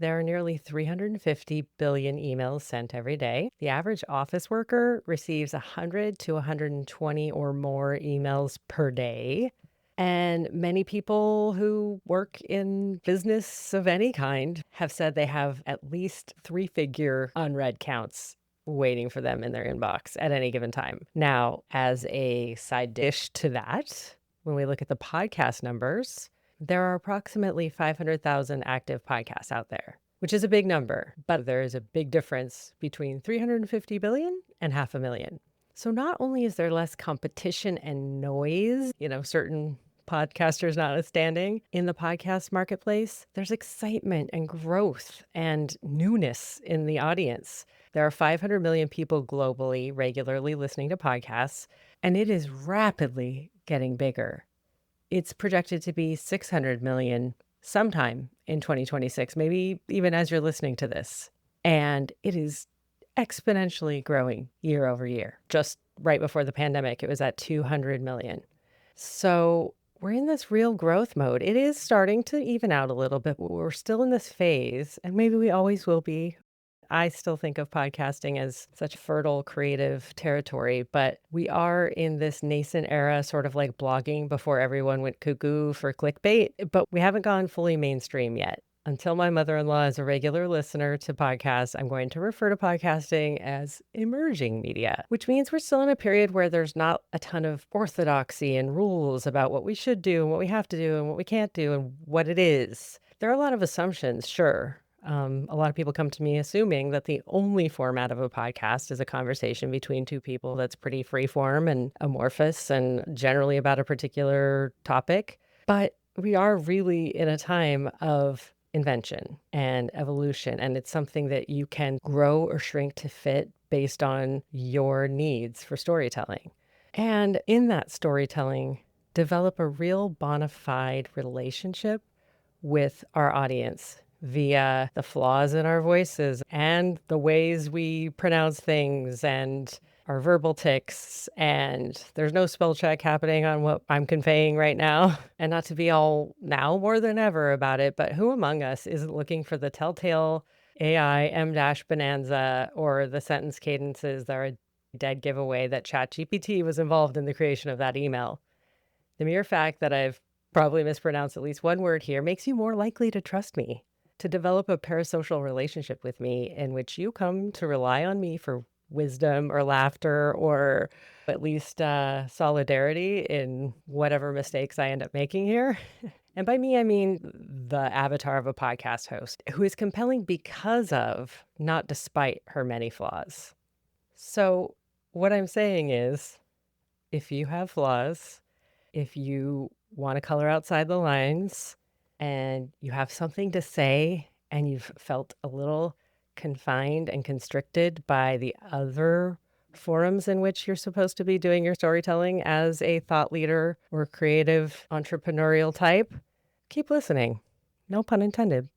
There are nearly 350 billion emails sent every day. The average office worker receives 100 to 120 or more emails per day. And many people who work in business of any kind have said they have at least three-figure unread counts waiting for them in their inbox at any given time. Now, as a side dish to that, when we look at the podcast numbers, there are approximately 500,000 active podcasts out there, which is a big number, but there is a big difference between 350 billion and 500,000. So not only is there less competition and noise, certain podcasters notwithstanding, in the podcast marketplace, there's excitement and growth and newness in the audience. There are 500 million people globally regularly listening to podcasts, and it is rapidly getting bigger. It's projected to be 600 million sometime in 2026, maybe even as you're listening to this. And it is exponentially growing year over year. Just right before the pandemic, it was at 200 million. So we're in this real growth mode. It is starting to even out a little bit, but we're still in this phase, and maybe we always will be. I still think of podcasting as such fertile creative territory, but we are in this nascent era, sort of like blogging before everyone went cuckoo for clickbait, but we haven't gone fully mainstream yet. Until my mother-in-law is a regular listener to podcasts, I'm going to refer to podcasting as emerging media, which means we're still in a period where there's not a ton of orthodoxy and rules about what we should do and what we have to do and what we can't do and what it is. There are a lot of assumptions, sure. A lot of people come to me assuming that the only format of a podcast is a conversation between two people that's pretty free form and amorphous and generally about a particular topic. But we are really in a time of invention and evolution, and it's something that you can grow or shrink to fit based on your needs for storytelling. And in that storytelling, develop a real bona fide relationship with our audience via the flaws in our voices and the ways we pronounce things and our verbal tics, and there's no spell check happening on what I'm conveying right now. And not to be all now more than ever about it, but who among us isn't looking for the telltale AI M-dash bonanza or the sentence cadences that are a dead giveaway that ChatGPT was involved in the creation of that email? The mere fact that I've probably mispronounced at least one word here makes you more likely to trust me, to develop a parasocial relationship with me in which you come to rely on me for wisdom or laughter or at least solidarity in whatever mistakes I end up making here. And by me, I mean the avatar of a podcast host who is compelling because of, not despite her many flaws. So what I'm saying is, if you have flaws, if you want to color outside the lines and you have something to say and you've felt a little confined and constricted by the other forums in which you're supposed to be doing your storytelling as a thought leader or creative entrepreneurial type, keep listening. No pun intended.